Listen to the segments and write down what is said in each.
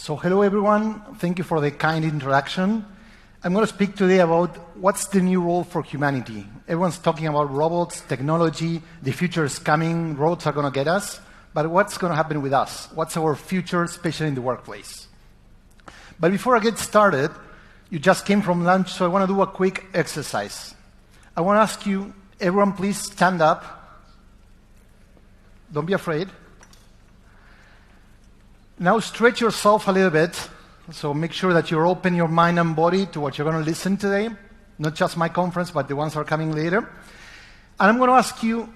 So hello everyone, thank you for the kind introduction. I'm going to speak today about what's the new role for humanity. Everyone's talking about robots, technology, the future is coming, robots are going to get us, but what's going to happen with us? What's our future, especially in the workplace? But before I get started, you just came from lunch, so I want to do a quick exercise. I want to ask you, everyone please stand up. Don't be afraid. Now stretch yourself a little bit, so make sure that you open your mind and body to what you're going to listen today, not just my conference, but the ones that are coming later. And I'm going to ask you,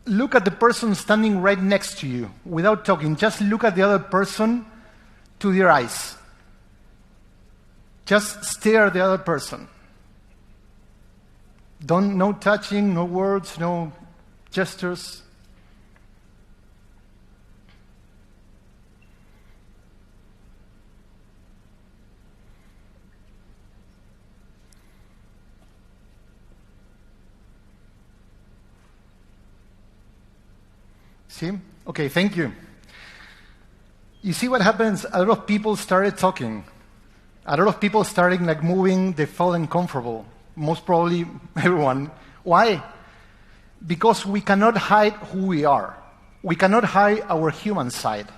look at the person standing right next to you without talking. Just look at the other person to their eyes. Just stare at the other person. No touching, no words, no gestures. See? Okay, thank you. You see what happens? A lot of people started talking. A lot of people started moving, they felt uncomfortable. Most probably everyone. Why? Because we cannot hide who we are. We cannot hide our human side.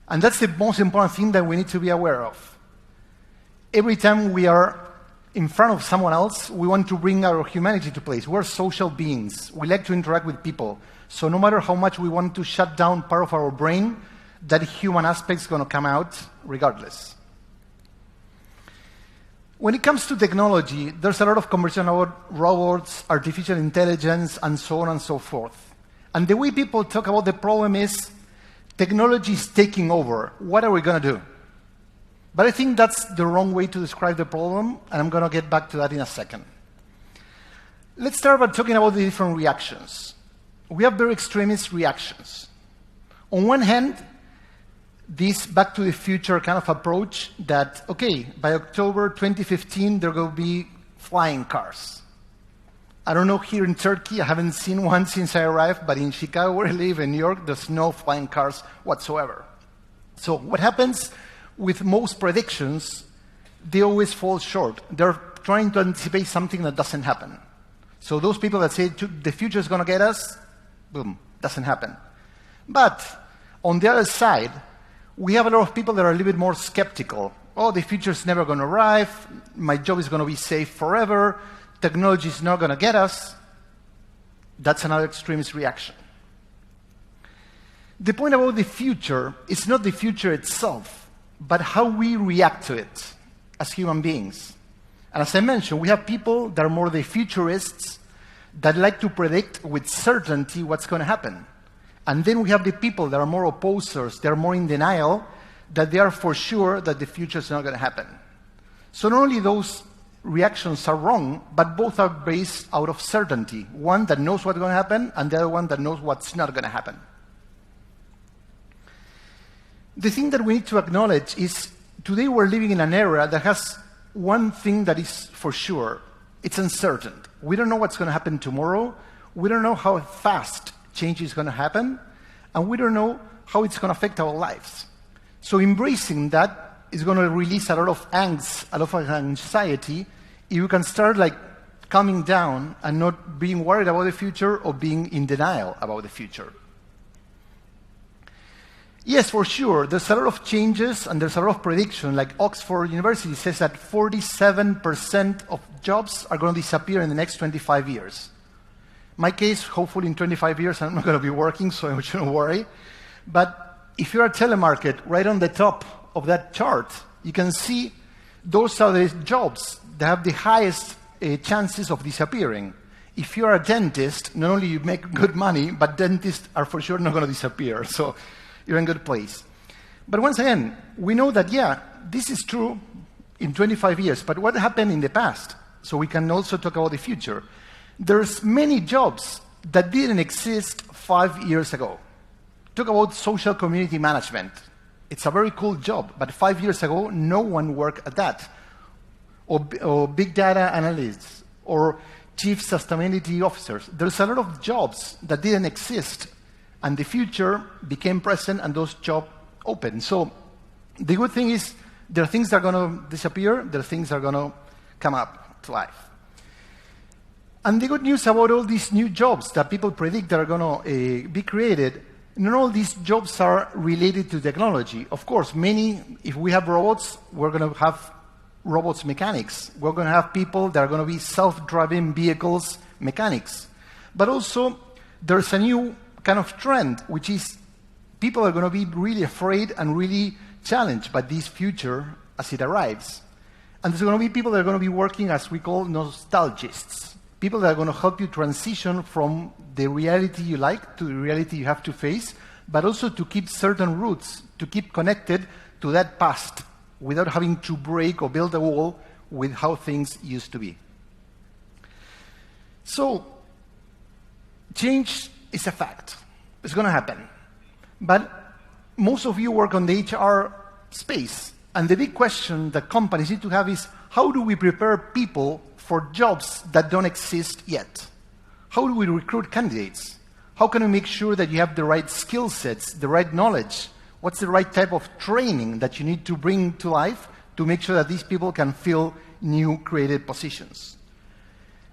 And that's the most important thing that we need to be aware of. Every time we are in front of someone else, we want to bring our humanity to place. We're social beings. We like to interact with people. So no matter how much we want to shut down part of our brain, that human aspect is going to come out regardless. When it comes to technology, there's a lot of conversation about robots, artificial intelligence, and so on and so forth. And the way people talk about the problem is technology is taking over. What are we going to do? But I think that's the wrong way to describe the problem, and I'm going to get back to that in a second. Let's start by talking about the different reactions. We have very extremist reactions. On one hand, this back to the future kind of approach that, okay, by October 2015, there will be flying cars. I don't know here in Turkey, I haven't seen one since I arrived, but in Chicago, where I live, in New York, there's no flying cars whatsoever. So what happens with most predictions, they always fall short. They're trying to anticipate something that doesn't happen. So those people that say the future is going to get us, boom, doesn't happen. But on the other side, we have a lot of people that are a little bit more skeptical. Oh, the future is never going to arrive. My job is going to be safe forever. Technology is not going to get us. That's another extremist reaction. The point about the future is not the future itself, but how we react to it as human beings. And as I mentioned, we have people that are more the futurists that like to predict with certainty what's going to happen. And then we have the people that are more opposers, they're more in denial, that they are for sure that the future is not going to happen. So not only those reactions are wrong, but both are based out of certainty. One that knows what's going to happen, and the other one that knows what's not going to happen. The thing that we need to acknowledge is today we're living in an era that has one thing that is for sure. It's uncertain. We don't know what's going to happen tomorrow. We don't know how fast change is going to happen. And we don't know how it's going to affect our lives. So embracing that is going to release a lot of angst, a lot of anxiety. If you can start calming down and not being worried about the future or being in denial about the future. Yes, for sure, there's a lot of changes and there's a lot of prediction. Like Oxford University says that 47% of jobs are going to disappear in the next 25 years. My case, hopefully in 25 years, I'm not going to be working, so I shouldn't worry. But if you're a telemarketer, right on the top of that chart, you can see those are the jobs that have the highest chances of disappearing. If you're a dentist, not only you make good money, but dentists are for sure not going to disappear. So you're in a good place. But once again, we know that, yeah, this is true in 25 years, but what happened in the past? So we can also talk about the future. There's many jobs that didn't exist 5 years ago. Talk about social community management. It's a very cool job, but 5 years ago, no one worked at that. Or big data analysts, or chief sustainability officers. There's a lot of jobs that didn't exist, and the future became present and those jobs opened. So The good thing is there are things that are going to disappear, there are things that are going to come up to life. And the good news about all these new jobs that people predict that are going to be created, not all these jobs are related to technology. Of course, many, if we have robots, we're going to have robots mechanics. We're going to have people that are going to be self-driving vehicles mechanics. But also, there's a new kind of trend, which is people are going to be really afraid and really challenged by this future as it arrives. And there's going to be people that are going to be working as we call nostalgists. People that are going to help you transition from the reality you like to the reality you have to face, but also to keep certain roots, to keep connected to that past without having to break or build a wall with how things used to be. So, change is a fact. It's going to happen. But most of you work on the HR space, and the big question that companies need to have is, how do we prepare people for jobs that don't exist yet? How do we recruit candidates? How can we make sure that you have the right skill sets, the right knowledge? What's the right type of training that you need to bring to life to make sure that these people can fill new created positions?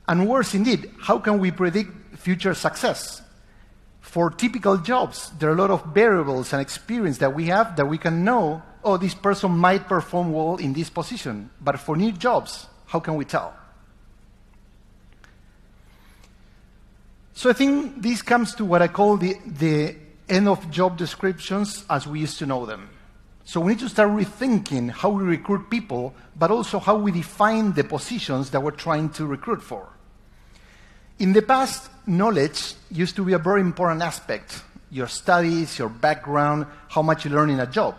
And worse indeed, how can we predict future success? For typical jobs, there are a lot of variables and experience that we have that we can know, oh, this person might perform well in this position. But for new jobs, how can we tell? So I think this comes to what I call the end of job descriptions as we used to know them. So we need to start rethinking how we recruit people, but also how we define the positions that we're trying to recruit for. In the past, knowledge used to be a very important aspect. Your studies, your background, how much you learn in a job.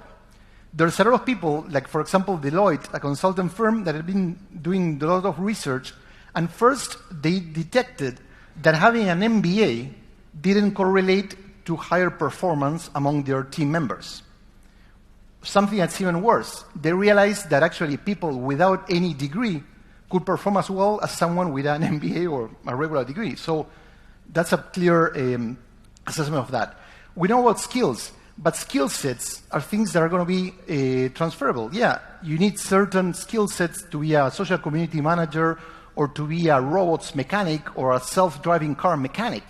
There's a lot of people, like for example, Deloitte, a consultant firm that have been doing a lot of research, and first they detected that having an MBA didn't correlate to higher performance among their team members. Something that's even worse, they realized that actually people without any degree could perform as well as someone with an MBA or a regular degree. So that's a clear assessment of that. We know about skills, but skill sets are things that are going to be transferable. Yeah, you need certain skill sets to be a social community manager or to be a robots mechanic or a self-driving car mechanic.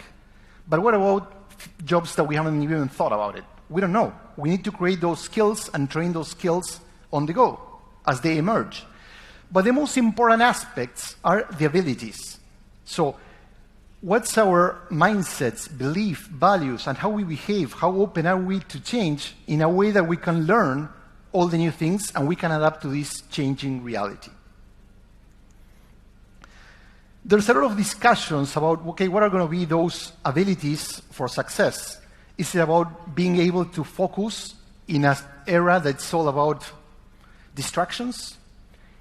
But what about jobs that we haven't even thought about it? We don't know. We need to create those skills and train those skills on the go as they emerge. But the most important aspects are the abilities. So what's our mindsets, belief, values, and how we behave? How open are we to change in a way that we can learn all the new things and we can adapt to this changing reality? There's a lot of discussions about, okay, what are going to be those abilities for success? Is it about being able to focus in an era that's all about distractions?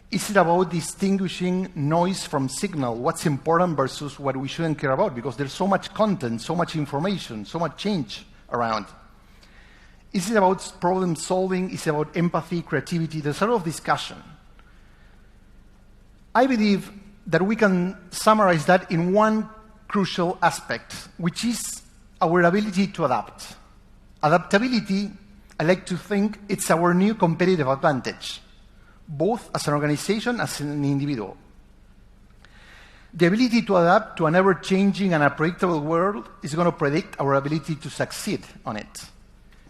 Is it about distinguishing noise from signal? What's important versus what we shouldn't care about? Because there's so much content, so much information, so much change around. Is it about problem solving? Is it about empathy, creativity? There's a lot of discussion. I believe that we can summarize that in one crucial aspect, which is our ability to adapt. Adaptability, I like to think it's our new competitive advantage, both as an organization, as an individual. The ability to adapt to an ever-changing and unpredictable world is going to predict our ability to succeed on it.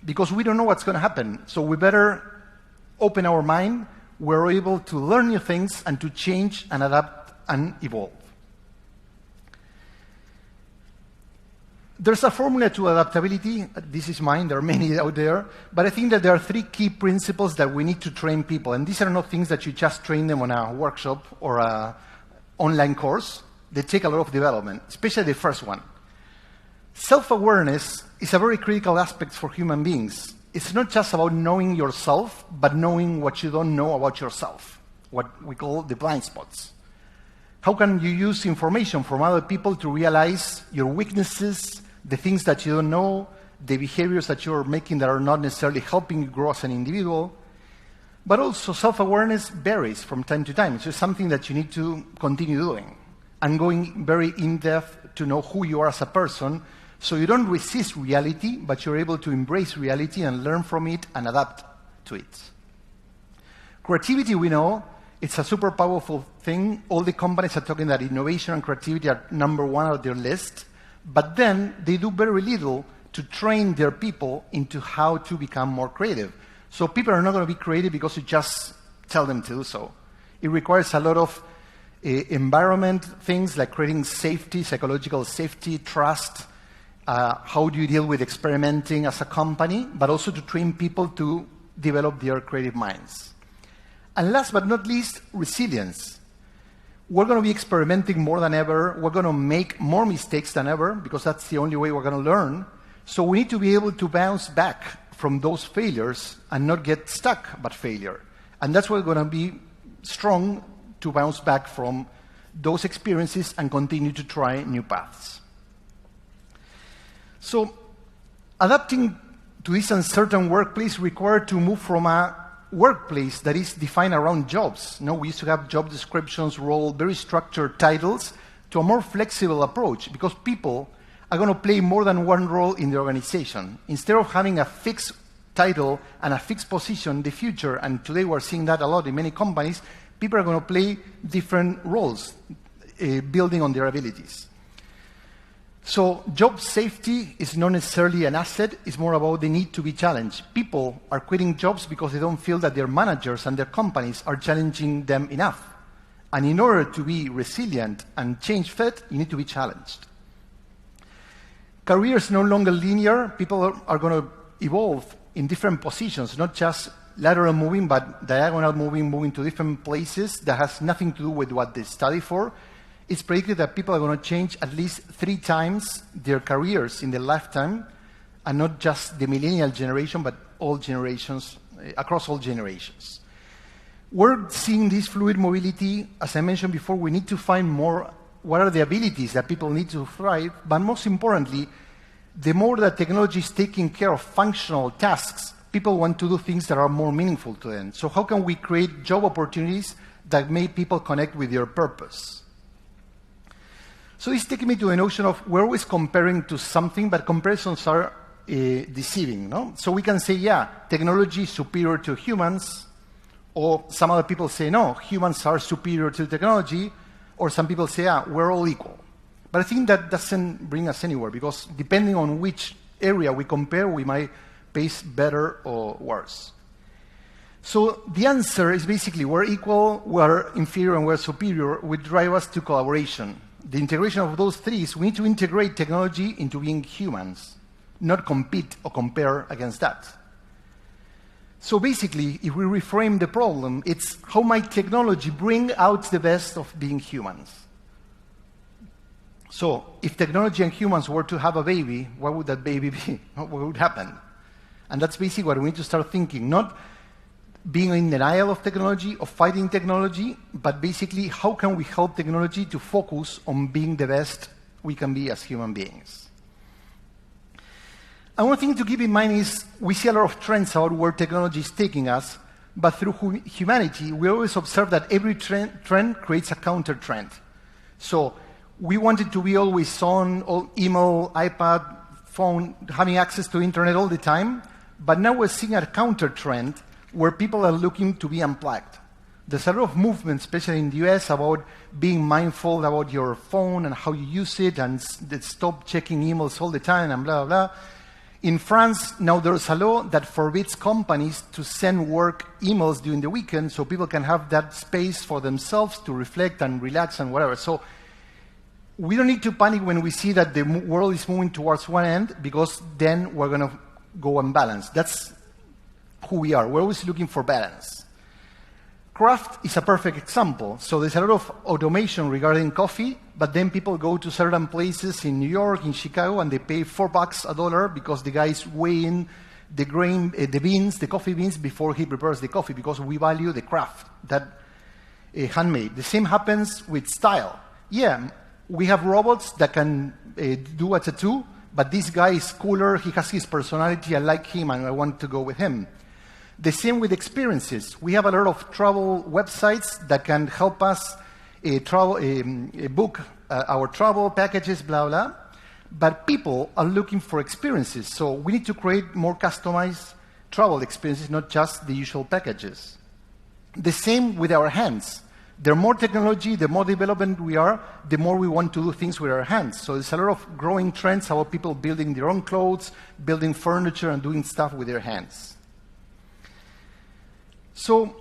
Because we don't know what's going to happen, so we better open our mind. We're able to learn new things and to change and adapt and evolve. There's a formula to adaptability. This is mine. There are many out there. But I think that there are three key principles that we need to train people. And these are not things that you just train them on a workshop or an online course. They take a lot of development, especially the first one. Self-awareness is a very critical aspect for human beings. It's not just about knowing yourself, but knowing what you don't know about yourself, what we call the blind spots. How can you use information from other people to realize your weaknesses, the things that you don't know, the behaviors that you're making that are not necessarily helping you grow as an individual? But also self-awareness varies from time to time. It's just something that you need to continue doing and going very in-depth to know who you are as a person, so you don't resist reality, but you're able to embrace reality and learn from it and adapt to it. Creativity, we know, it's a super powerful thing. All the companies are talking that innovation and creativity are number one on their list, but then they do very little to train their people into how to become more creative. So people are not going to be creative because you just tell them to do so. It requires a lot of environment things like creating safety, psychological safety, trust, how do you deal with experimenting as a company, but also to train people to develop their creative minds. And last but not least, resilience. We're going to be experimenting more than ever. We're going to make more mistakes than ever because that's the only way we're going to learn. So we need to be able to bounce back from those failures and not get stuck by failure. And that's why we're going to be strong to bounce back from those experiences and continue to try new paths. So adapting to this uncertain workplace required to move from a workplace that is defined around jobs. You know, we used to have job descriptions, role, very structured titles, to a more flexible approach because people are going to play more than one role in the organization. Instead of having a fixed title and a fixed position in the future, and today we're seeing that a lot in many companies, people are going to play different roles, building on their abilities. So job safety is not necessarily an asset, it's more about the need to be challenged. People are quitting jobs because they don't feel that their managers and their companies are challenging them enough. And in order to be resilient and change fit, you need to be challenged. Careers no longer linear, people are going to evolve in different positions, not just lateral moving, but diagonal moving to different places that has nothing to do with what they study for. It's predicted that people are going to change at least 3 times their careers in their lifetime, and not just the millennial generation, but all generations, across all generations. We're seeing this fluid mobility. As I mentioned before, we need to find more, what are the abilities that people need to thrive, but most importantly, the more that technology is taking care of functional tasks, people want to do things that are more meaningful to them. So how can we create job opportunities that make people connect with their purpose? So this takes me to the notion of we're always comparing to something, but comparisons are deceiving. No? So we can say, yeah, technology is superior to humans, or some other people say, no, humans are superior to technology, or some people say, yeah, we're all equal. But I think that doesn't bring us anywhere, because depending on which area we compare, we might pace better or worse. So the answer is basically we're equal, we're inferior, and we're superior, which drive us to collaboration. The integration of those three is we need to integrate technology into being humans, not compete or compare against that. So basically, if we reframe the problem, it's how might technology bring out the best of being humans? So if technology and humans were to have a baby, what would that baby be? What would happen? And that's basically what we need to start thinking, not being in denial of technology or fighting technology, but basically how can we help technology to focus on being the best we can be as human beings. And one thing to keep in mind is we see a lot of trends about where technology is taking us, but through humanity, we always observe that every trend creates a counter trend. So we wanted to be always on, all email, iPad, phone, having access to internet all the time, but now we're seeing a counter trend where people are looking to be unplugged. There's a lot of movement, especially in the US, about being mindful about your phone and how you use it and stop checking emails all the time and blah, blah, blah. In France, now there's a law that forbids companies to send work emails during the weekend so people can have that space for themselves to reflect and relax and whatever. So we don't need to panic when we see that the world is moving towards one end, because then we're going to go unbalanced. That's who we are. We're always looking for balance. Craft is a perfect example. So there's a lot of automation regarding coffee, but then people go to certain places in New York, in Chicago, and they pay $4 a $1 because the guy is weighing the grain, the beans, the coffee beans before he prepares the coffee, because we value the craft, that handmade. The same happens with style. Yeah, we have robots that can do a tattoo, but this guy is cooler, he has his personality, I like him, and I want to go with him. The same with experiences. We have a lot of travel websites that can help us book our travel packages, blah, blah. But people are looking for experiences. So we need to create more customized travel experiences, not just the usual packages. The same with our hands. The more technology, the more development we are, the more we want to do things with our hands. So there's a lot of growing trends about people building their own clothes, building furniture, and doing stuff with their hands. So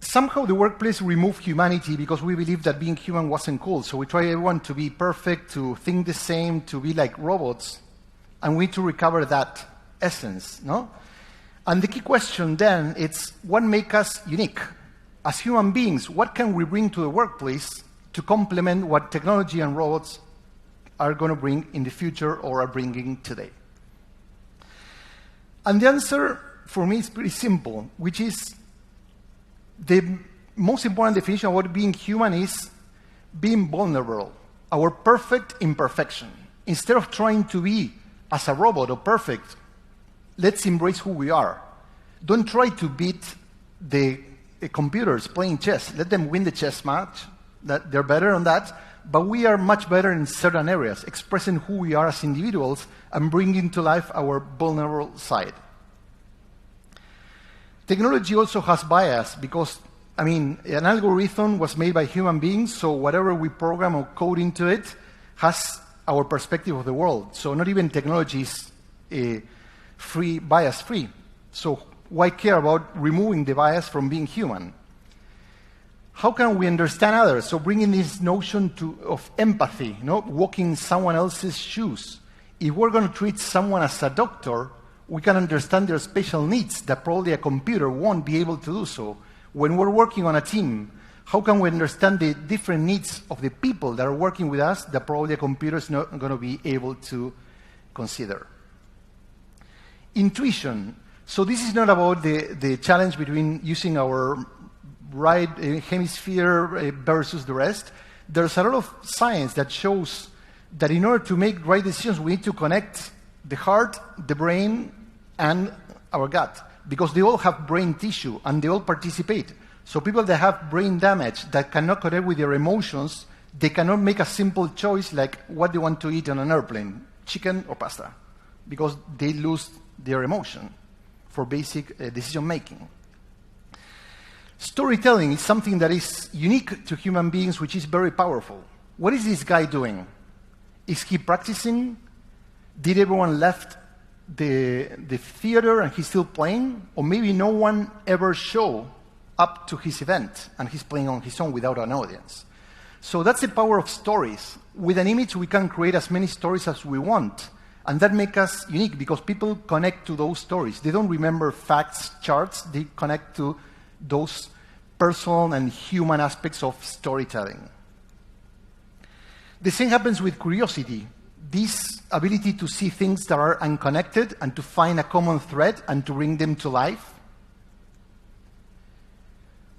somehow the workplace removed humanity because we believed that being human wasn't cool. So we try everyone to be perfect, to think the same, to be like robots. And we need to recover that essence, no? And the key question then is, what makes us unique? As human beings, what can we bring to the workplace to complement what technology and robots are going to bring in the future or are bringing today? And the answer for me is pretty simple, which is the most important definition of what being human is being vulnerable, our perfect imperfection. Instead of trying to be as a robot or perfect, let's embrace who we are. Don't try to beat the computers playing chess. Let them win the chess match. That they're better on that. But we are much better in certain areas, expressing who we are as individuals and bringing to life our vulnerable side. Technology also has bias because, an algorithm was made by human beings, so whatever we program or code into it has our perspective of the world. So not even technology is bias-free. So why care about removing the bias from being human? How can we understand others? So bringing this notion of empathy, walking in someone else's shoes. If we're going to treat someone as a doctor, we can understand their special needs that probably a computer won't be able to do so. When we're working on a team, how can we understand the different needs of the people that are working with us that probably a computer is not going to be able to consider? Intuition. So this is not about the challenge between using our right hemisphere versus the rest. There's a lot of science that shows that in order to make right decisions, we need to connect the heart, the brain, and our gut, because they all have brain tissue and they all participate. So people that have brain damage, that cannot connect with their emotions, they cannot make a simple choice like what they want to eat on an airplane, chicken or pasta, because they lose their emotion for basic decision-making. Storytelling is something that is unique to human beings, which is very powerful. What is this guy doing? Is he practicing? Did everyone left the theater and he's still playing? Or maybe no one ever showed up to his event and he's playing on his own without an audience. So that's the power of stories. With an image, we can create as many stories as we want. And that makes us unique because people connect to those stories. They don't remember facts, charts. They connect to those personal and human aspects of storytelling. The same happens with curiosity. This ability to see things that are unconnected and to find a common thread and to bring them to life.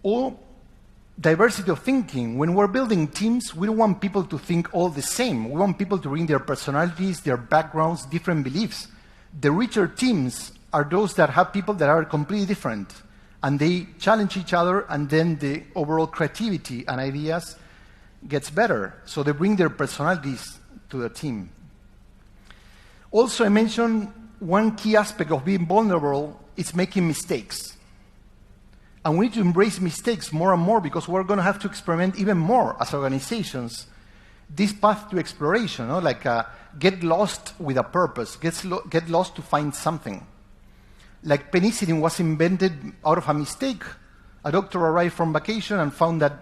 Or diversity of thinking. When we're building teams, we don't want people to think all the same. We want people to bring their personalities, their backgrounds, different beliefs. The richer teams are those that have people that are completely different. And they challenge each other, and then the overall creativity and ideas gets better. So they bring their personalities to the team. Also, I mentioned one key aspect of being vulnerable is making mistakes. And we need to embrace mistakes more and more because we're going to have to experiment even more as organizations. This path to exploration, get lost with a purpose, get lost to find something. Like penicillin was invented out of a mistake. A doctor arrived from vacation and found that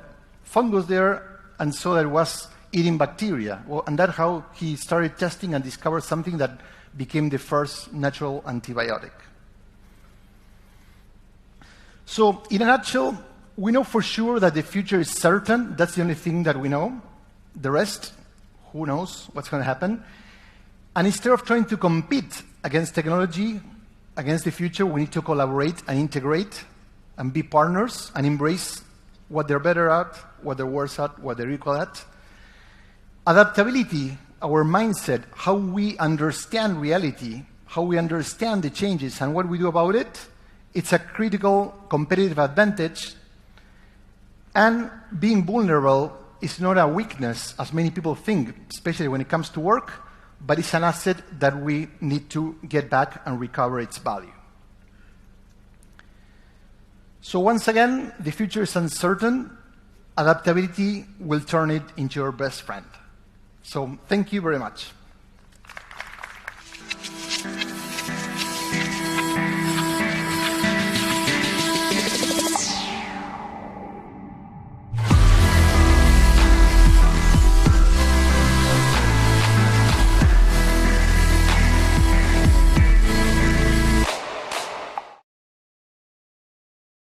fungus there and saw that it was eating bacteria. And that's how he started testing and discovered something that became the first natural antibiotic. So, in a nutshell, we know for sure that the future is certain. That's the only thing that we know. The rest, who knows what's going to happen. And instead of trying to compete against technology, against the future, we need to collaborate and integrate and be partners and embrace what they're better at, what they're worse at, what they're equal at. Adaptability, our mindset, how we understand reality, how we understand the changes and what we do about it, it's a critical competitive advantage. And being vulnerable is not a weakness, as many people think, especially when it comes to work, but it's an asset that we need to get back and recover its value. So once again, the future is uncertain. Adaptability will turn it into your best friend. So thank you very much.